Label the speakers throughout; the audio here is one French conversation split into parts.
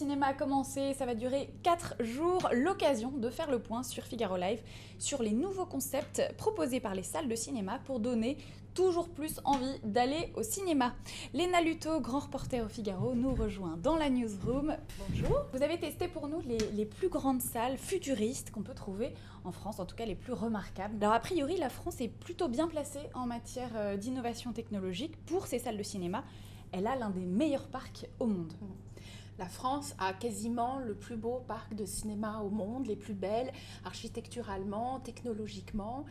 Speaker 1: cinéma a commencé, ça va durer 4 jours, l'occasion de faire le point sur Figaro Live sur les nouveaux concepts proposés par les salles de cinéma pour donner toujours plus envie d'aller au cinéma. Léna Luto, grand reporter au Figaro, nous rejoint dans la newsroom. Bonjour. Vous avez testé pour nous les plus grandes salles futuristes qu'on peut trouver en France, en tout cas les plus remarquables. Alors a priori, la France est plutôt bien placée en matière d'innovation technologique pour ces salles de cinéma. Elle a l'un des meilleurs parcs au monde.
Speaker 2: La France a quasiment le plus beau parc de cinéma au monde, les plus belles, architecturalement, technologiquement.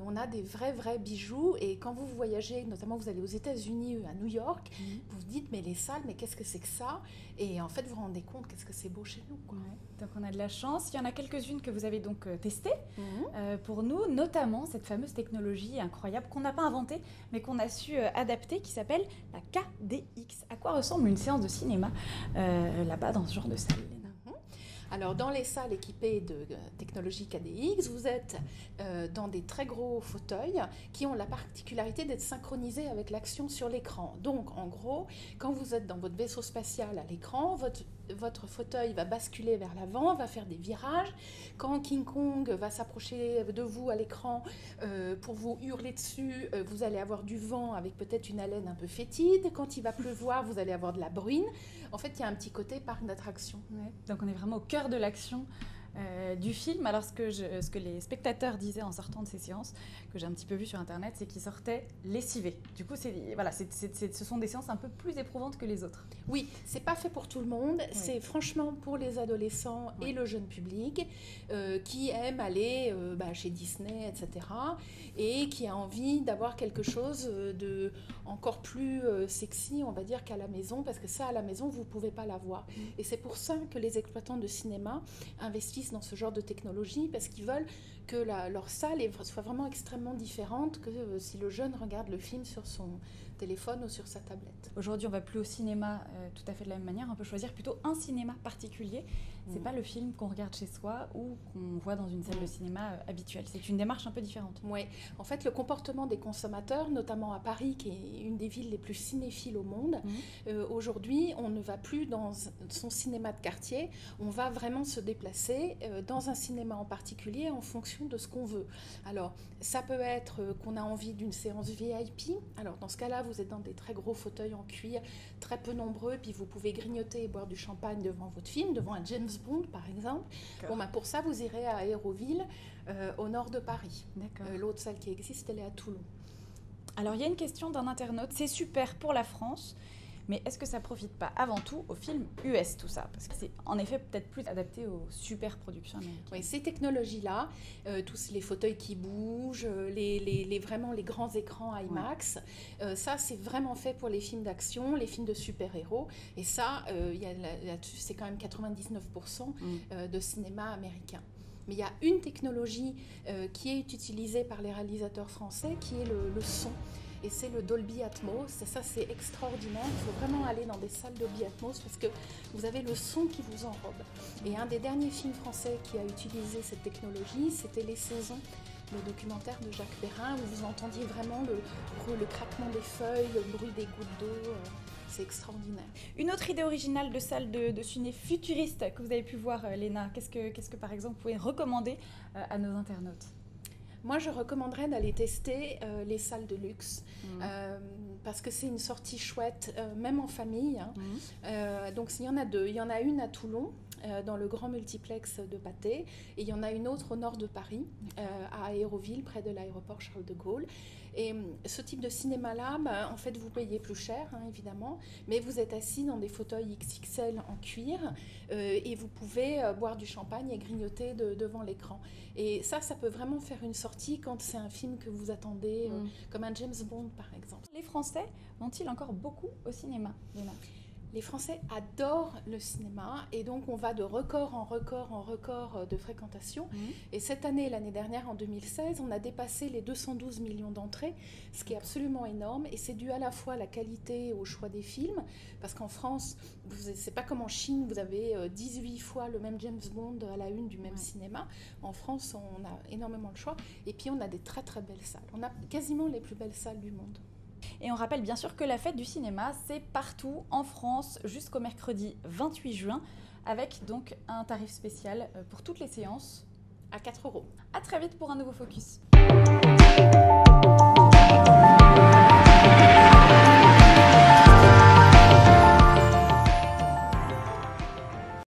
Speaker 2: On a des vrais bijoux. Et quand vous voyagez, notamment vous allez aux États-Unis, à New York, vous vous dites, mais les salles, mais qu'est-ce que c'est que ça? Et en fait, vous vous rendez compte, qu'est-ce que c'est beau chez nous, quoi.
Speaker 1: Ouais. Donc on a de la chance. Il y en a quelques-unes que vous avez donc testées pour nous, notamment cette fameuse technologie incroyable qu'on n'a pas inventée, mais qu'on a su adapter, qui s'appelle la KDX. À quoi ressemble une séance de cinéma là-bas dans ce genre de salle, Léna?
Speaker 2: Alors, dans les salles équipées de technologie KDX, vous êtes dans des très gros fauteuils qui ont la particularité d'être synchronisés avec l'action sur l'écran. Donc, en gros, quand vous êtes dans votre vaisseau spatial à l'écran, votre fauteuil va basculer vers l'avant, va faire des virages. Quand King Kong va s'approcher de vous à l'écran pour vous hurler dessus, vous allez avoir du vent avec peut-être une haleine un peu fétide. Quand il va pleuvoir, vous allez avoir de la bruine. En fait, il y a un petit côté parc d'attractions.
Speaker 1: Ouais. Donc on est vraiment au cœur de l'action du film. Alors ce que les spectateurs disaient en sortant de ces séances, que j'ai un petit peu vu sur internet, c'est qu'ils sortaient lessivés. Du coup, ce sont des séances un peu plus éprouvantes que les autres.
Speaker 2: Oui, c'est pas fait pour tout le monde. Oui. C'est franchement pour les adolescents et le jeune public qui aiment aller chez Disney, etc. et qui a envie d'avoir quelque chose de encore plus sexy, on va dire, qu'à la maison, parce que ça, à la maison, vous pouvez pas l'avoir. Et c'est pour ça que les exploitants de cinéma investissent dans ce genre de technologie, parce qu'ils veulent que leur salle soit vraiment extrêmement différente que si le jeune regarde le film sur son téléphone ou sur sa tablette.
Speaker 1: Aujourd'hui, on ne va plus au cinéma tout à fait de la même manière. On peut choisir plutôt un cinéma particulier. C'est pas le film qu'on regarde chez soi ou qu'on voit dans une salle de cinéma habituelle. C'est une démarche un peu différente.
Speaker 2: Oui. En fait, le comportement des consommateurs, notamment à Paris, qui est une des villes les plus cinéphiles au monde, aujourd'hui, on ne va plus dans son cinéma de quartier. On va vraiment se déplacer dans un cinéma en particulier en fonction de ce qu'on veut. Alors, ça peut être qu'on a envie d'une séance VIP. Alors, dans ce cas-là, vous êtes dans des très gros fauteuils en cuir, très peu nombreux, puis vous pouvez grignoter et boire du champagne devant votre film, devant un James Bond, par exemple. Bon, pour ça, vous irez à Aéroville, au nord de Paris. L'autre salle qui existe, elle est à Toulon.
Speaker 1: Alors, il y a une question d'un internaute. C'est super pour la France, mais est-ce que ça ne profite pas avant tout aux films US, tout ça? Parce que c'est en effet peut-être plus adapté aux super productions américaines.
Speaker 2: Oui, ces technologies-là, tous les fauteuils qui bougent, vraiment les grands écrans IMAX, ça c'est vraiment fait pour les films d'action, les films de super-héros. Et ça, là-dessus, c'est quand même 99% de cinéma américain. Mais il y a une technologie qui est utilisée par les réalisateurs français, qui est le son. Et c'est le Dolby Atmos. Ça, c'est extraordinaire. Il faut vraiment aller dans des salles Dolby Atmos parce que vous avez le son qui vous enrobe. Et un des derniers films français qui a utilisé cette technologie, c'était Les Saisons, le documentaire de Jacques Perrin, où vous entendiez vraiment le craquement des feuilles, le bruit des gouttes d'eau. C'est extraordinaire.
Speaker 1: Une autre idée originale de salle de ciné futuriste que vous avez pu voir, Léna, qu'est-ce que par exemple vous pouvez recommander à nos internautes?
Speaker 2: Moi, je recommanderais d'aller tester les salles de luxe parce que c'est une sortie chouette, même en famille. Donc, il y en a deux. Il y en a une à Toulon, dans le grand multiplex de Pathé, et il y en a une autre au nord de Paris, à Aéroville, près de l'aéroport Charles de Gaulle. Et ce type de cinéma-là, en fait, vous payez plus cher, évidemment, mais vous êtes assis dans des fauteuils XXL en cuir et vous pouvez boire du champagne et grignoter devant l'écran. Et ça peut vraiment faire une sortie quand c'est un film que vous attendez, comme un James Bond, par exemple.
Speaker 1: Les Français vont-ils encore beaucoup au cinéma, Léna ?
Speaker 2: Les Français adorent le cinéma et donc on va de record en record de fréquentation. Et cette année, l'année dernière, en 2016, on a dépassé les 212 millions d'entrées, ce qui est absolument énorme. Et c'est dû à la fois à la qualité et au choix des films, parce qu'en France, c'est pas comme en Chine, vous avez 18 fois le même James Bond à la une du même cinéma. En France, on a énormément de choix. Et puis on a des très très belles salles. On a quasiment les plus belles salles du monde.
Speaker 1: Et on rappelle bien sûr que la fête du cinéma, c'est partout en France jusqu'au mercredi 28 juin. avec donc un tarif spécial pour toutes les séances.
Speaker 2: À 4 euros.
Speaker 1: À très vite pour un nouveau focus.